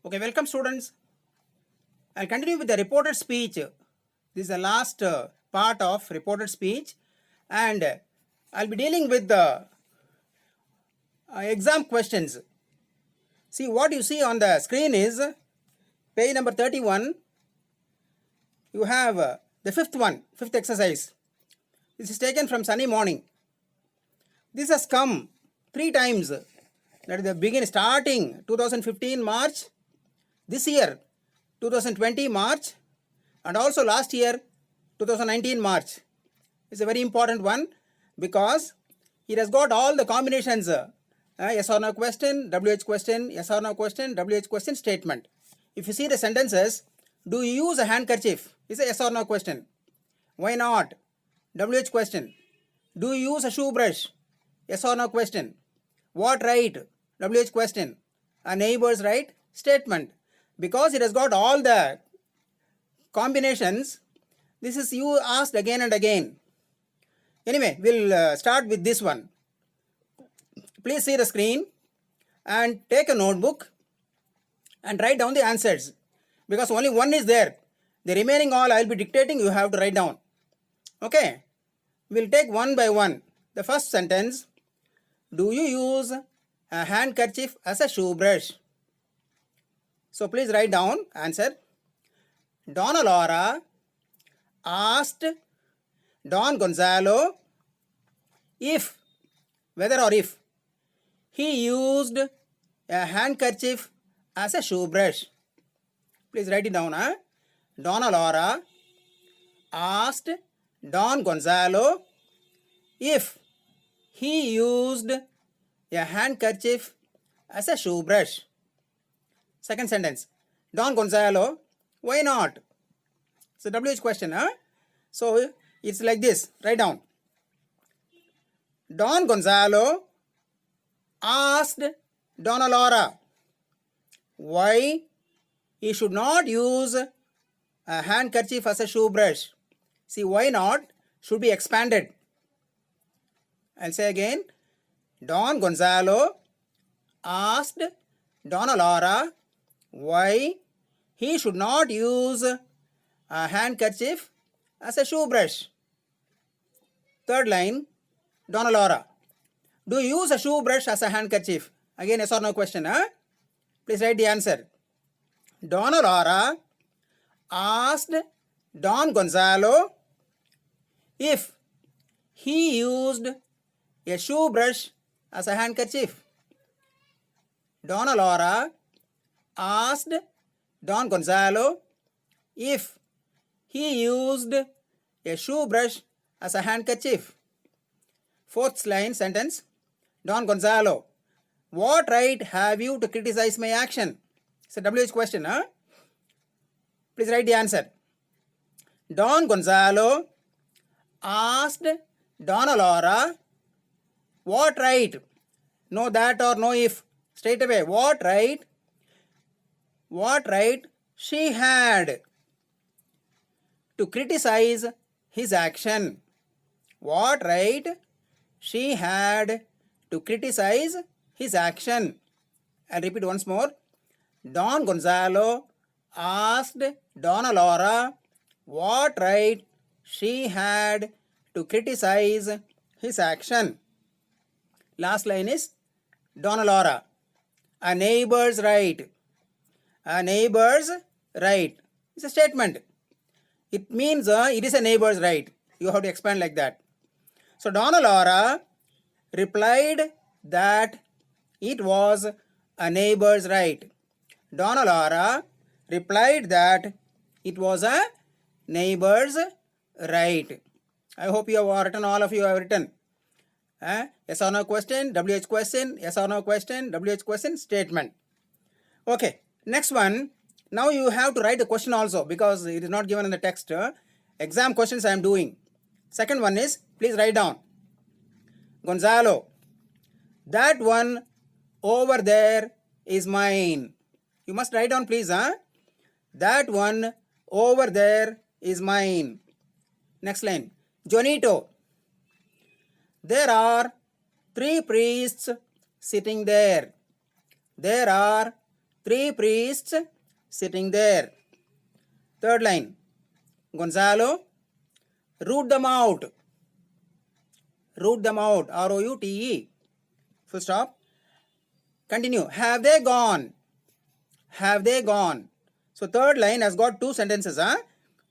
Okay, welcome students. I'll continue with the reported speech. This is the last part of reported speech, and I'll be dealing with the exam questions. See, what you see on the screen is page number 31. You have the fifth exercise. This is taken from Sunny Morning. This has come 3 times. That is the beginning, starting 2015 March, this year 2020 March, and also last year 2019 March. It's a very important one because it has got all the combinations, yes or no question, WH question, yes or no question, WH question statement. If you see the sentences, do you use a handkerchief? It's a yes or no question. Why not? WH question. Do you use a shoe brush? Yes or no question. What right? WH question. A neighbor's right? Statement. Because it has got all the combinations, this is you asked again and again. Anyway, we'll start with this one. Please see the screen and take a notebook and write down the answers, because only one is there. The remaining all I will be dictating, you have to write down. Okay, we'll take one by one. The first sentence, do you use a handkerchief as a shoe brush? So please write down answer. Donna Laura asked Don Gonzalo whether or if he used a handkerchief as a shoe brush. Please write it down. Donna Laura asked Don Gonzalo if he used a handkerchief as a shoe brush. Second sentence, Don Gonzalo, why not? It's a WH question. So it's like this, write down. Don Gonzalo asked Donna Laura why he should not use a handkerchief as a shoe brush. See, why not should be expanded. I'll say again. Don Gonzalo asked Donna Laura why he should not use a handkerchief as a shoe brush. Third line, Donna Laura, do you use a shoe brush as a handkerchief? Again, yes or no question. Please write the answer. Donna Laura asked Don Gonzalo if he used a shoe brush as a handkerchief. Donna Laura asked Don Gonzalo if he used a shoe brush as a handkerchief. Fourth line sentence, Don Gonzalo, what right have you to criticize my action? It's a WH question. Please write the answer. Don Gonzalo asked Donna Laura what right, no that or no if, straight away, what right she had to criticize his action. What right she had to criticize his action. I'll repeat once more. Don Gonzalo asked Donna Laura what right she had to criticize his action. Last line is Donna Laura, a neighbor's right. A neighbor's right. It's a statement. It means it is a neighbor's right. You have to expand like that. So Donna Laura replied that it was a neighbor's right. Donna Laura replied that it was a neighbor's right. I hope you have written, all of you have written. Yes or no question, WH question, yes or no question, WH question statement. Okay, next one. Now you have to write the question also, because it is not given in the text. Exam questions I am doing. Second one is, please write down. Gonzalo, that one over there is mine. You must write down, please. That one over there is mine. Next line. Jonito, there are 3 priests sitting there. There are 3 priests sitting there. Third line, Gonzalo, root them out. Root them out, R-O-U-T-E. Full stop. Continue. Have they gone? Have they gone? So third line has got two sentences.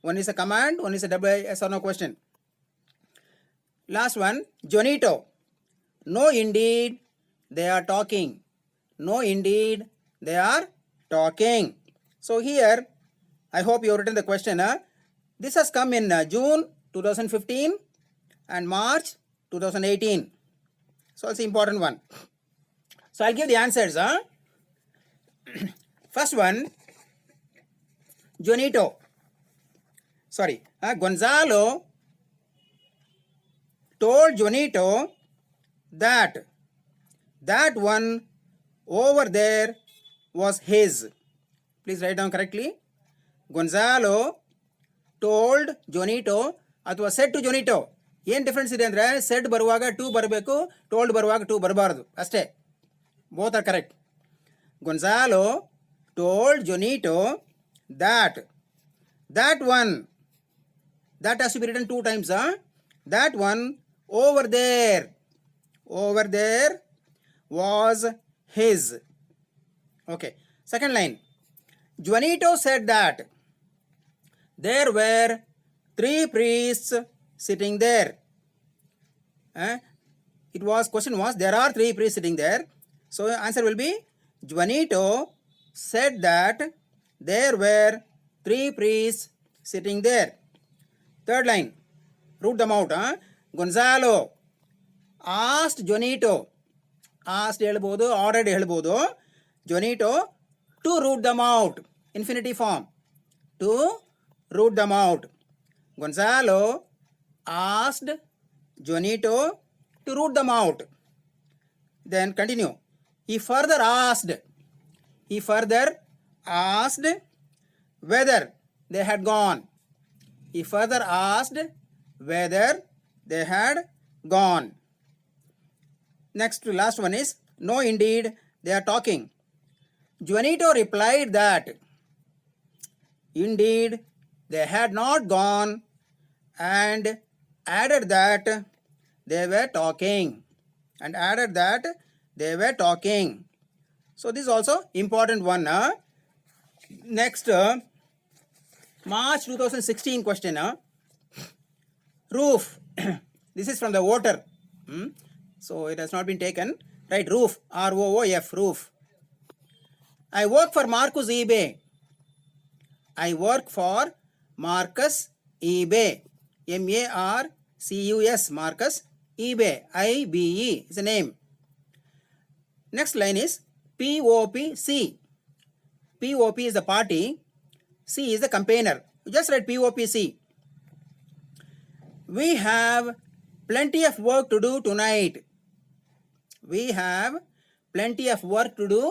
One is a command, one is a yes or no question. Last one, Jonito. No, indeed, they are talking. No, indeed, they are talking. So here, I hope you have written the question. This has come in June 2015 and March 2018. So it's an important one. So I'll give the answers. First one, Jonito. Sorry, Gonzalo told Jonito that one over there was his. Please write down correctly. Gonzalo told Jonito ಅಥವಾ said to Jonito. ಏನು difference ಇದೆ ಅಂದರೆ shed ಬರುವಾಗ to ಬರಬೇಕು, told ಬರುವಾಗ to ಬರಬಾರ್ದು ಅಷ್ಟೇ. Both are correct. Gonzalo told Jonito that one, that has to be written two times. That one over there was his. Okay. Second line. Jonito said that there were 3 priests sitting there. Question was there are 3 priests sitting there. So answer will be Jonito said that there were 3 priests sitting there. Third line. Root them out. Gonzalo asked Jonito. Asked ಹೇಳ್ಬೋದು, ordered ಹೇಳ್ಬೋದು. Jonito to root them out. Infinitive form. To root them out. Gonzalo asked Jonito to root them out. Then continue. He further asked whether they had gone. He further asked whether they had gone. Next to last one is, no, indeed, they are talking. Jonito replied that indeed they had not gone and added that they were talking. So this is also important one. Next, March 2016 question. Roof. This is from the voter. So it has not been taken. Right, roof. R-O-O-F, roof. I work for Marcus eBay. I work for Marcus eBay. M-A-R-C-U-S, Marcus eBay. I-B-E is the name. Next line is P-O-P-C. P-O-P is the party. C is the campaigner. Just write P-O-P-C. We have plenty of work to do tonight. We have plenty of work to do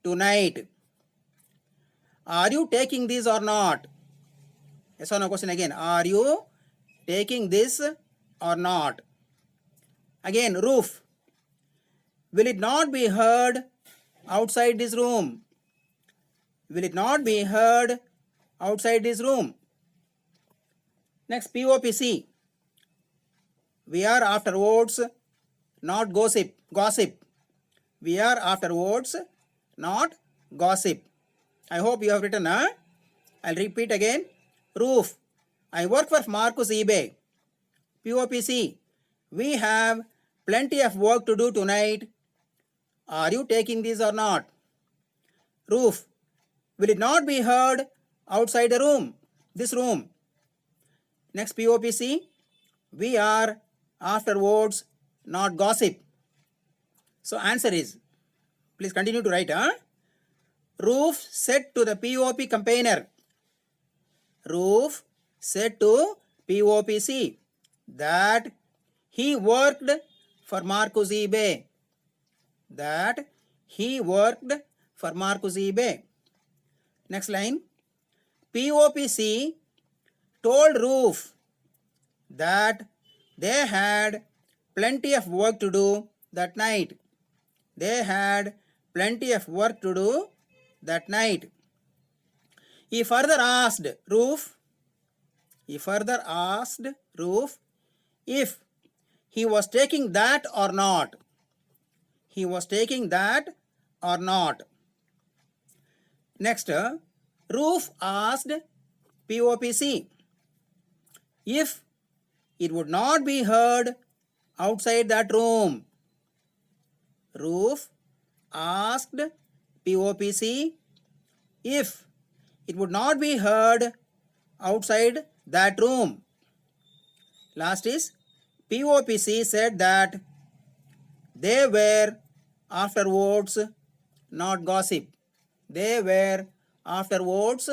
tonight. Are you taking this or not? Yes or no question again. Are you taking this or not? Again, roof. Will it not be heard outside this room? Will it not be heard outside this room? Next, P-O-P-C. We are after votes, not gossip. We are after votes, not gossip. I hope you have written. I'll repeat again. Roof. I work for Marcus eBay. P-O-P-C. We have plenty of work to do tonight. Are you taking this or not? Roof. Will it not be heard outside the room? This room. Next, P-O-P-C. We are after votes, not gossip. So answer is, please continue to write. Roof said to the P-O-P campaigner. Roof said to P-O-P-C that he worked for Marcus eBay. Next line. P-O-P-C told Roof that they had plenty of work to do that night. that night. He further asked Roof if he was taking that or not. He was taking that or not. Next, Roof asked POPC if it would not be heard outside that room. Roof asked POPC if it would not be heard outside that room. Last is POPC said that they were afterwards not gossip. They were afterwards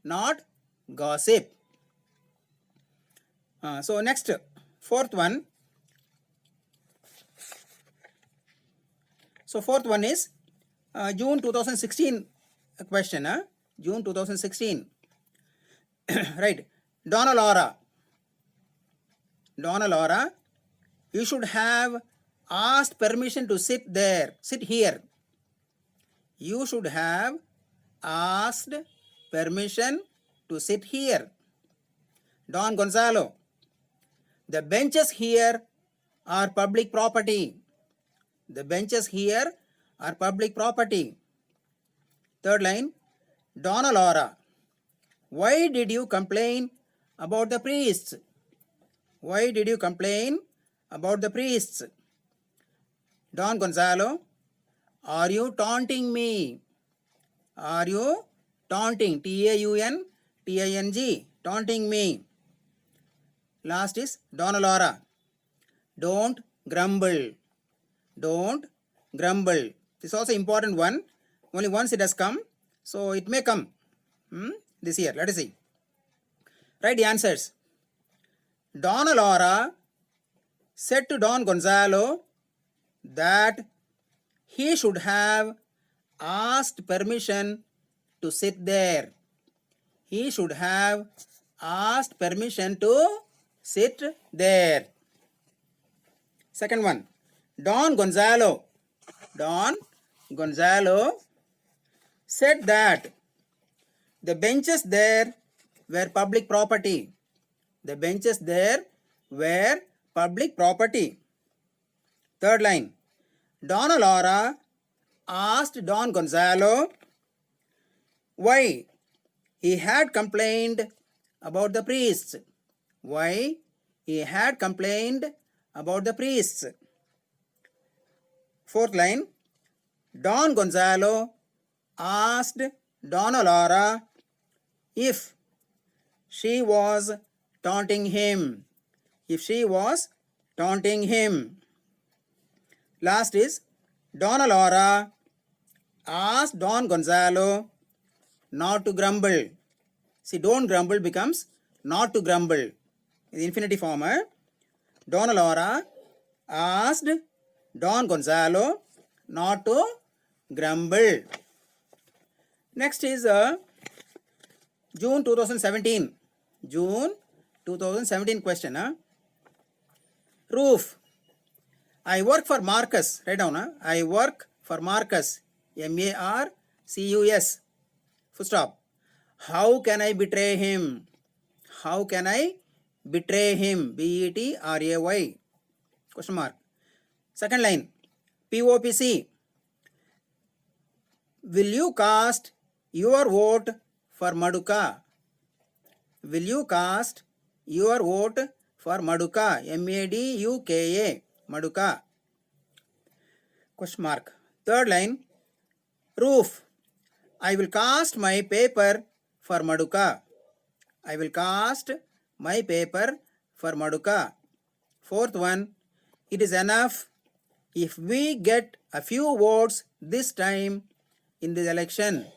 not gossip. So next, fourth one. So fourth one is June 2016 question. June 2016. Right. Donna Laura, you should have asked permission to sit here. You should have asked permission to sit here. Don Gonzalo, the benches here are public property. The benches here are public property. Third line, Donna Laura, why did you complain about the priests? Why did you complain about the priests? Don Gonzalo, are you taunting me? Are you taunting? Taunting. Taunting me. Last is Donna Laura. Don't grumble. Don't grumble. This is also important one. Only once it has come. So it may come this year. Let us see. Write the answers. Donna Laura said to Don Gonzalo that he should have asked permission to sit there. He should have asked permission to sit there. Second one, Don Gonzalo said that the benches there were public property. The benches there were public property. Third line, Donna Laura asked Don Gonzalo why he had complained about the priests. Why he had complained about the priests. Fourth line, Don Gonzalo asked Donna Laura if she was taunting him. If she was taunting him. Last is Donna Laura asked Don Gonzalo not to grumble. See, don't grumble becomes not to grumble. The infinitive form. Donna Laura asked Don Gonzalo not to grumble. Next is June 2017. June 2017 question. Roof. I work for Marcus. Write down. I work for Marcus. Marcus. Full stop. How can I betray him? How can I betray him? Betray. Question mark. Second line. POPC. Will you cast your vote for Maduka? Will you cast your vote for Maduka? Maduka. Maduka. Question mark. Third line. Roof. I will cast my paper for Maduka. I will cast my paper for Maduka. Fourth one. It is enough if we get a few votes this time in this election.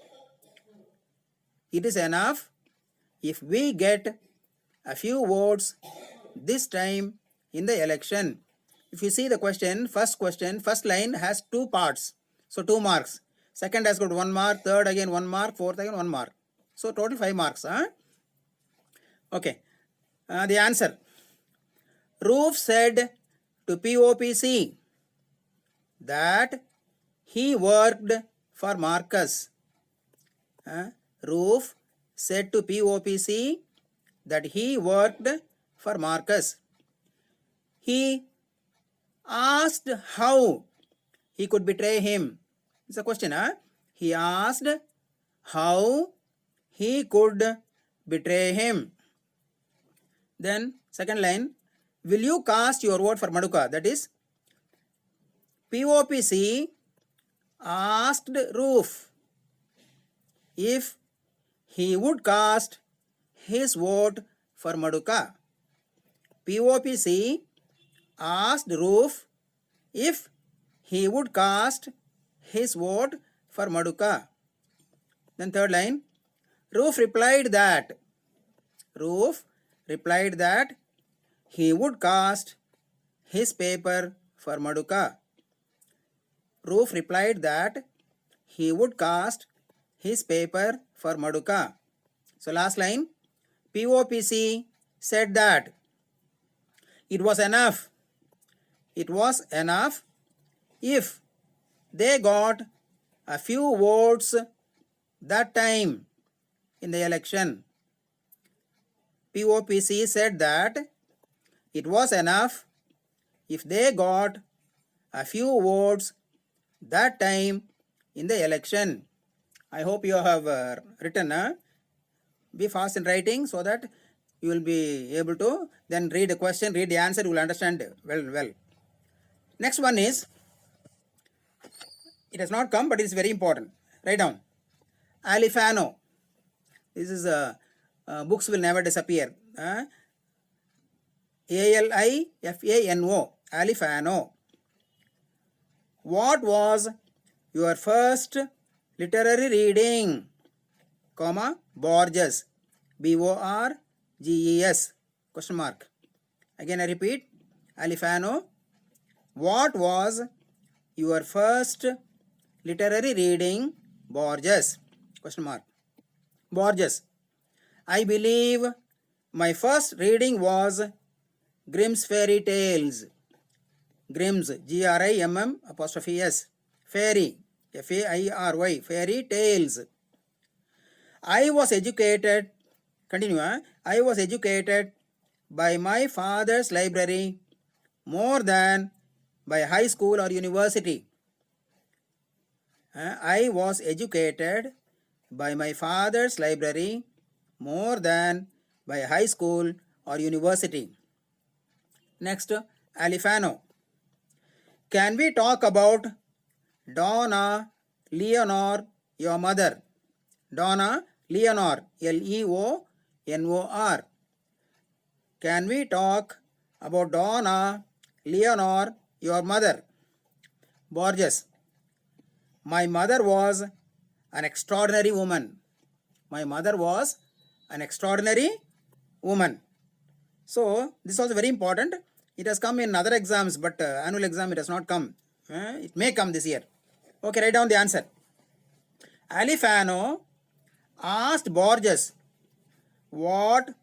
It is enough if we get a few votes this time in the election. If you see the question, first line has two parts. So 2 marks. Second has got 1 mark, third again 1 mark, fourth again 1 mark. So total 5 marks. Okay. The answer. Roof said to POPC that he worked for Marcus. Roof said to POPC that he worked for Marcus. He asked how he could betray him. It's a question, He asked how he could betray him. Then second line, will you cast your vote for Maduka? That is, POPC asked Roof if he would cast his vote for Maduka. POPC asked Roof if he would cast his vote for Maduka. Then third line, Roof replied that he would cast his paper for Maduka. Roof replied that he would cast his paper for Maduka. So last line, POPC said that it was enough if they got a few votes that time in the election. POPC said that it was enough if they got a few votes that time in the election. I hope you have written. Be fast in writing so that you will be able to then read the question, read the answer, you will understand well. Next one is, it has not come but it is very important. Write down. Alifano. This is books will never disappear. ALIFANO. Alifano. What was your first literary reading? Borges. BORGES. Question mark. Again I repeat. Alifano. What was your first literary reading? Borges. Question mark. Borges. I believe my first reading was Grimm's Fairy Tales. Grimm's, GRIMM''S. Fairy, FAIRY. Fairy Tales. I was educated by my father's library more than by high school or university. I was educated by my father's library more than by high school or university. Next, Alifano. Can we talk about Donna Leonor, your mother? Donna Leonor, LEONOR. Can we talk about Donna Leonor, your mother? Borges. My mother was an extraordinary woman. My mother was an extraordinary woman. So, this is also very important. It has come in other exams, but annual exam it has not come. It may come this year. Okay, write down the answer. Alifano asked Borges what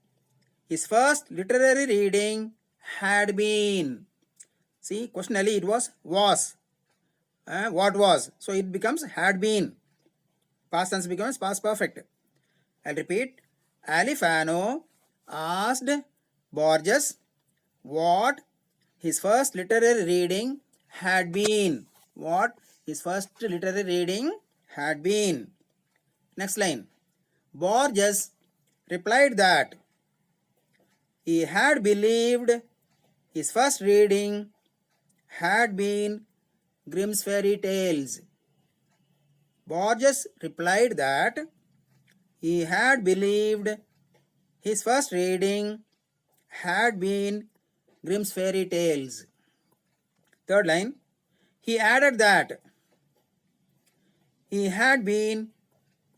his first literary reading had been. See, questionally it was. What was? So it becomes had been. Past tense becomes past perfect. I'll repeat. Alifano asked Borges what his first literary reading had been. What his first literary reading had been. Next line. Borges replied that he had believed his first reading had been Grimm's Fairy Tales. Borges replied that he had believed his first reading had been Grimm's Fairy Tales. Third line. He added that he had been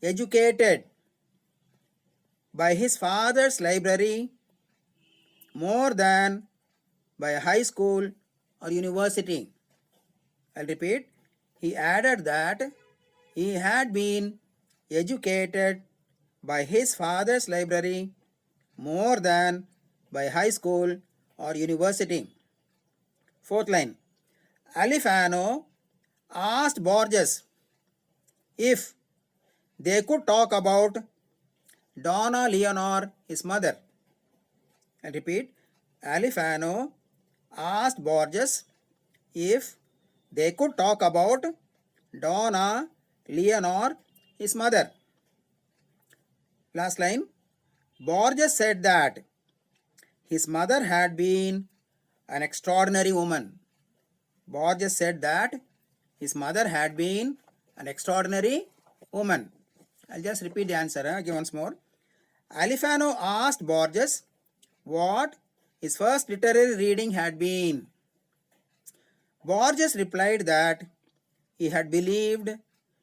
educated by his father's library more than by a high school or university. I'll repeat. He added that he had been educated by his father's library more than by high school or university. Fourth line. Alifano asked Borges if they could talk about Donna Leonor, his mother. I repeat, Alifano asked Borges if they could talk about Donna Leonor, his mother. Last line. Borges said that his mother had been an extraordinary woman. Borges said that his mother had been an extraordinary woman. I'll just repeat the answer again once more. Alifano asked Borges what his first literary reading had been. Borges replied that he had believed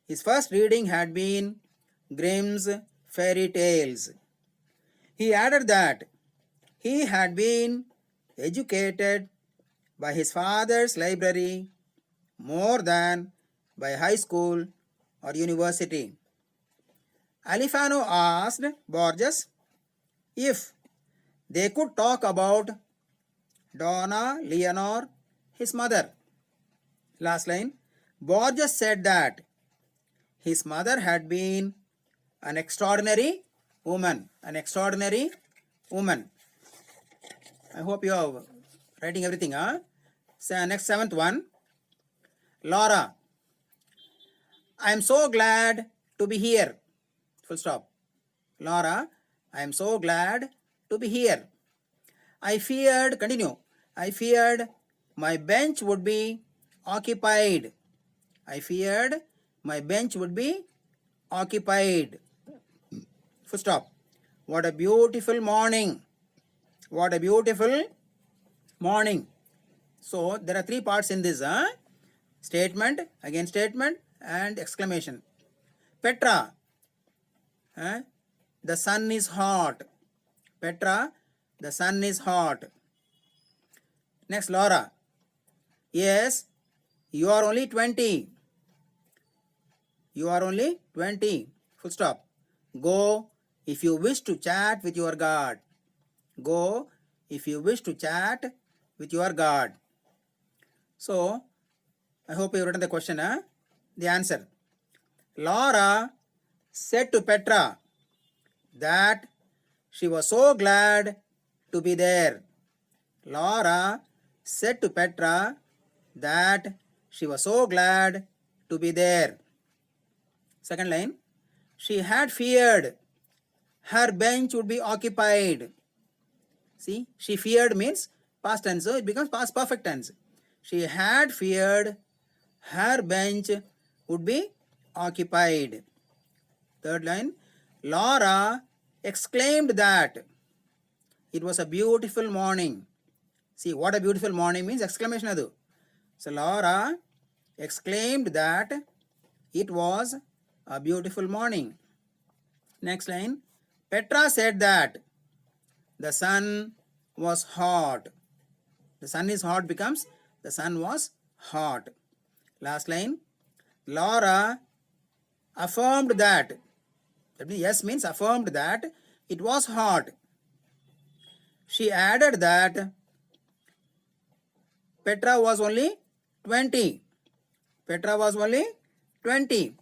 his first reading had been Grimm's fairy tales. He added that he had been educated by his father's library more than by high school or university. Alifano asked Borges if they could talk about Donna Leonor, his mother. Last line. Borges said that his mother had been an extraordinary woman. An extraordinary woman. I hope you are writing everything. So next, seventh one. Laura. I am so glad to be here. Full stop. Laura, I am so glad to be here. I feared, continue. I feared my bench would be occupied. I feared my bench would be occupied. Full stop. What a beautiful morning. What a beautiful morning. So there are three parts in this. Statement, again statement, and exclamation. Petra, the sun is hot. Petra, the sun is hot. Next, Laura. Yes, you are only 20. You are only 20. Full stop. Go if you wish to chat with your God. Go if you wish to chat with your God. So, I hope you have written the question. The answer. Laura said to Petra that she was so glad to be there. Laura said to Petra that she was so glad to be there. Second line. She had feared her bench would be occupied. See, she feared means past tense, so it becomes past perfect tense. She had feared her bench would be occupied. Third line. Laura exclaimed that it was a beautiful morning. See, what a beautiful morning means exclamation adu. So Laura exclaimed that it was a beautiful morning. Next line. Petra said that the sun was hot. The sun is hot becomes the sun was hot. Last line. Laura affirmed that. That means yes means affirmed that it was hot. She added that Petra was only 20. Petra was only 20.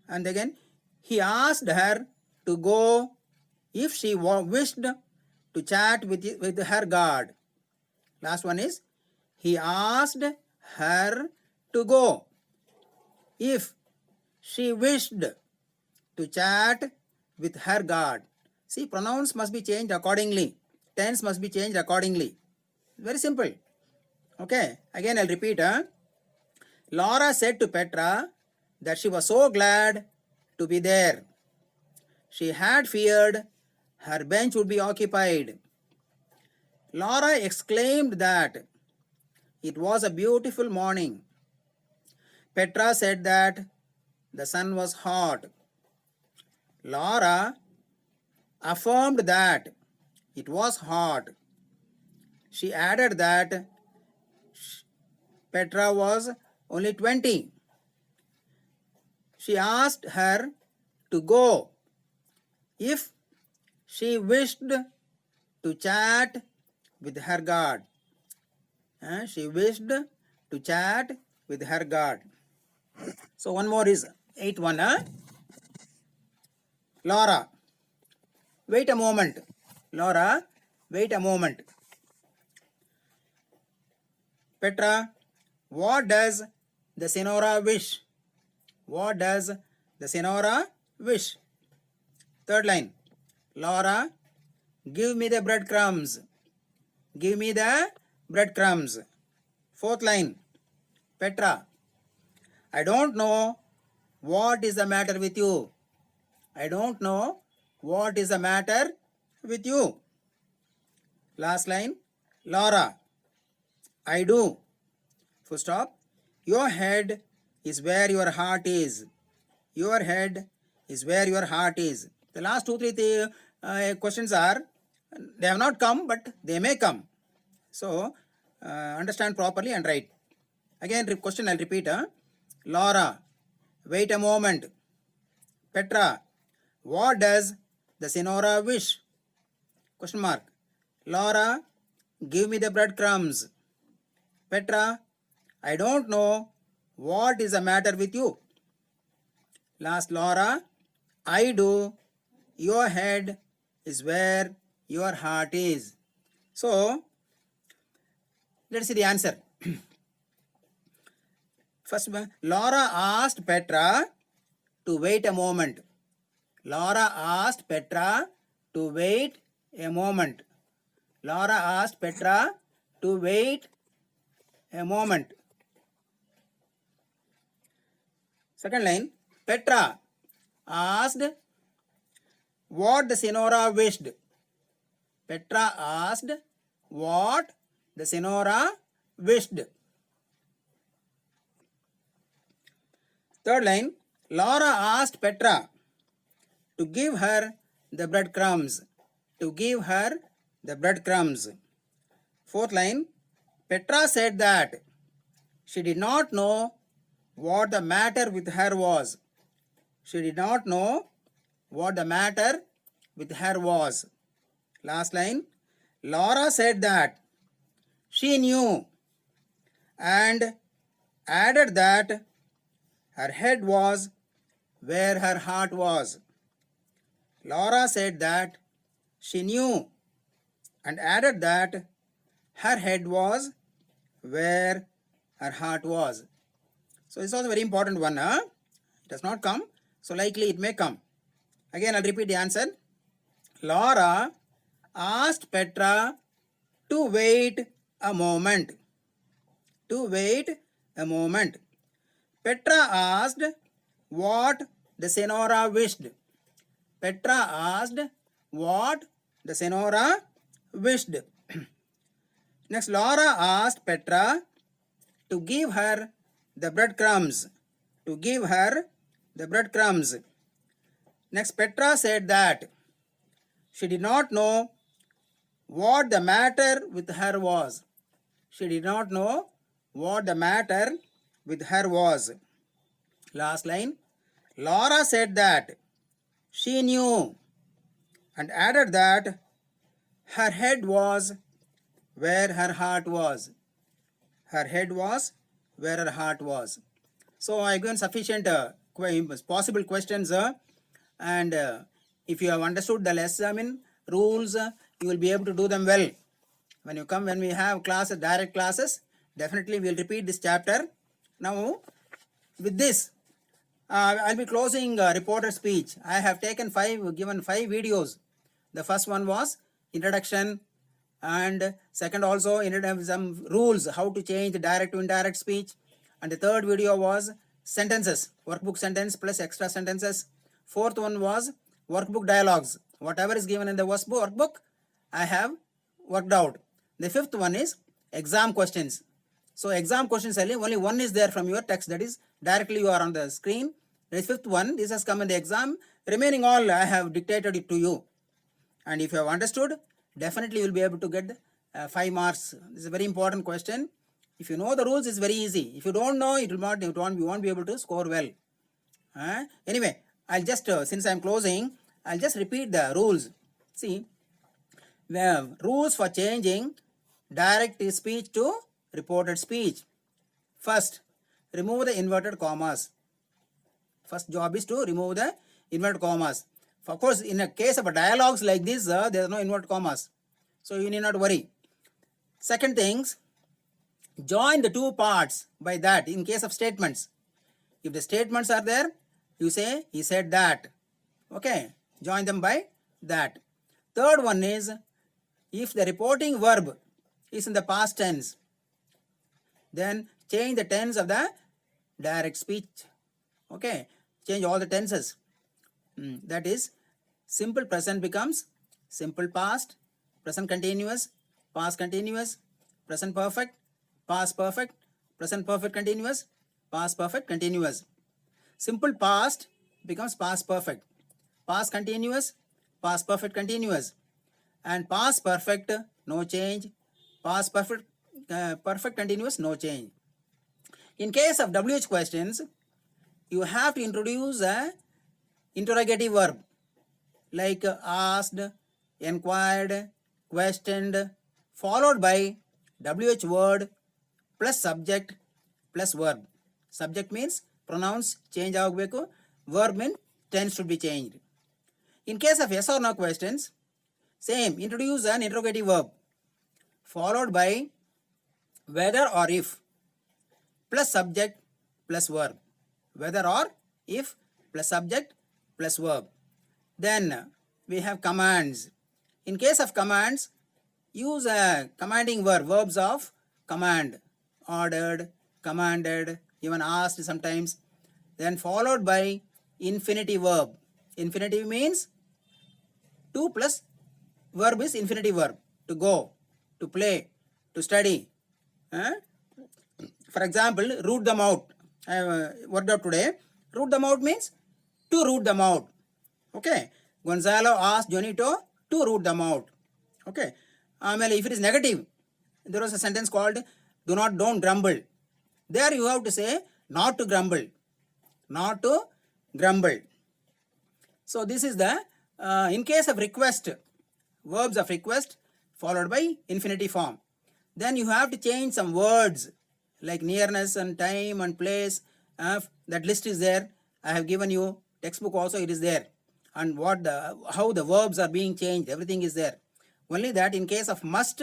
And again, he asked her to go if she wished to chat with her God. Last one is, he asked her to go if she wished to chat with her God. See, pronouns must be changed accordingly. Tense must be changed accordingly. Very simple. Okay, again I'll repeat. Laura said to Petra that she was so glad to be there. She had feared her bench would be occupied. Laura exclaimed that it was a beautiful morning. Petra said that the sun was hot. Laura affirmed that it was hot. She added that Petra was only 20. She asked her to go if she wished to chat with her God. She wished to chat with her God. So one more is Eighth one, Laura, wait a moment. Laura, wait a moment. Petra, what does the Senora wish? What does the Senora wish? Third line, Laura, give me the breadcrumbs. Give me the breadcrumbs. Fourth line, Petra, I don't know what is the matter with you. I don't know what is the matter with you. Last line, Laura, I do. Full stop. Your head is where your heart is. Your head is where your heart is. The last two, three questions are, they have not come, but they may come. So, understand properly and write. Again, question I'll repeat. Laura, wait a moment. Petra, what does the Senora wish? Question mark. Laura, give me the breadcrumbs. Petra, I don't know what is the matter with you. Last, Laura, I do. Your head is where your heart is. So, let's see the answer. First one, Laura asked Petra to wait a moment. Laura asked Petra to wait a moment. Laura asked Petra to wait a moment. Second line, Petra asked what the Senora wished. Petra asked what the Senora wished. Third line, Laura asked Petra to give her the breadcrumbs. To give her the breadcrumbs. Fourth line, Petra said that she did not know what the matter with her was. She did not know what the matter with her was. Last line, Laura said that she knew and added that her head was where her heart was. Laura said that she knew and added that her head was where her heart was. So this was a very important one. It does not come, so likely it may come. Again, I'll repeat the answer. Laura asked Petra to wait a moment. To wait a moment. Petra asked what the Senora wished. Petra asked what the Senora wished. Next, Laura asked Petra to give her the breadcrumbs. To give her the breadcrumbs. Next, Petra said that she did not know what the matter with her was. She did not know what the matter with her was. Last line, Laura said that she knew and added that her head was where her heart was. Her head was where her heart was. So I given sufficient possible questions and if you have understood the lesson rules, you will be able to do them well. When we have classes, direct classes, definitely we will repeat this chapter. Now with this, I'll be closing reported speech. I have given 5 videos. The first one was introduction, and second also some rules how to change the direct to indirect speech, and the third video was sentences, workbook sentence plus extra sentences. Fourth one was workbook dialogues. Whatever is given in the workbook, I have worked out. The fifth one is exam questions. So exam questions only one is there from your text, that is directly you are on the screen. The fifth one, this has come in the exam. Remaining all I have dictated it to you. And if you have understood, definitely you will be able to get 5 marks. This is a very important question. If you know the rules, it's very easy. If you don't know, you won't be able to score well. Anyway, I'll just, since I'm closing, I'll just repeat the rules. See, we have rules for changing direct speech to reported speech. First, remove the inverted commas. First job is to remove the inverted commas. Of course, in a case of a dialogues like this, there are no inverted commas. So you need not worry. Second things, join the two parts by that in case of statements. If the statements are there, you say, he said that. Okay, join them by that. Third one is, if the reporting verb is in the past tense, then change the tense of the direct speech. Okay, change all the tenses. That is, simple present becomes simple past, present continuous, past continuous, present perfect, past perfect, present perfect continuous, past perfect continuous. Simple past becomes past perfect, past continuous, past perfect continuous, and past perfect no change, past perfect perfect continuous no change. In case of WH questions, you have to introduce a interrogative verb like asked, inquired, questioned, followed by WH word plus subject plus verb. Subject means pronouns change agbeku, verb means tense should be changed. In case of yes or no questions, same, introduce an interrogative verb followed by whether or if plus subject plus verb. Whether or if plus subject plus verb. Then we have commands. In case of commands, use a commanding verb, verbs of command, ordered, commanded, even asked sometimes. Then followed by infinitive verb. Infinitive means to plus verb is infinitive verb. To go, to play, to study. For example, root them out. I have worked out today. Root them out means to root them out. Okay. Gonzalo asked Jonito to root them out. Okay. If it is negative, there was a sentence called don't grumble. There you have to say not to grumble. Not to grumble. So this is the, in case of request, verbs of request followed by infinitive form. Then you have to change some words like nearness and time and place. That list is there. I have given you textbook also, it is there. And how the verbs are being changed, everything is there. Only that in case of must,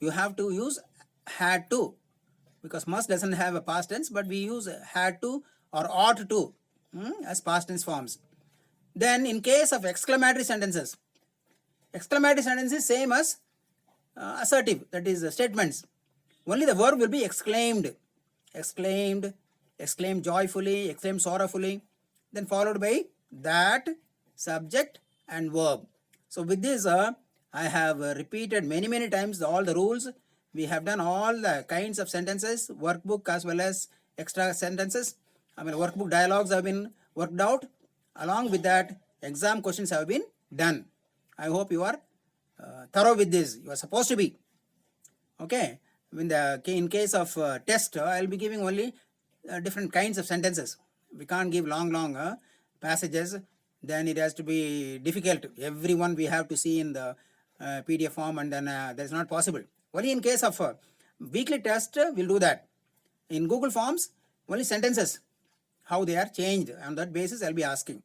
you have to use had to, because must doesn't have a past tense, but we use had to or ought to as past tense forms. Then in case of exclamatory sentences is same as assertive, that is statements. Only the verb will be exclaimed, exclaimed, exclaimed joyfully, exclaimed sorrowfully, then followed by that, subject and verb. So with this, I have repeated many times all the rules. We have done all the kinds of sentences, workbook as well as extra sentences. Workbook dialogues have been worked out. Along with that, exam questions have been done. I hope you are thorough with this. You are supposed to be. Okay. In case of test, I will be giving only different kinds of sentences. We can't give long passages. Then it has to be difficult. Everyone we have to see in the PDF form, and then that is not possible. Only in case of weekly test, we'll do that. In Google Forms, only sentences, how they are changed. On that basis, I'll be asking.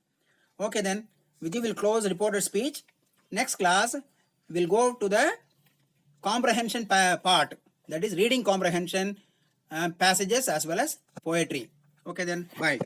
Okay then, Vijay will close reported speech. Next class, we'll go to the comprehension part. That is reading comprehension, passages as well as poetry. Okay then, bye.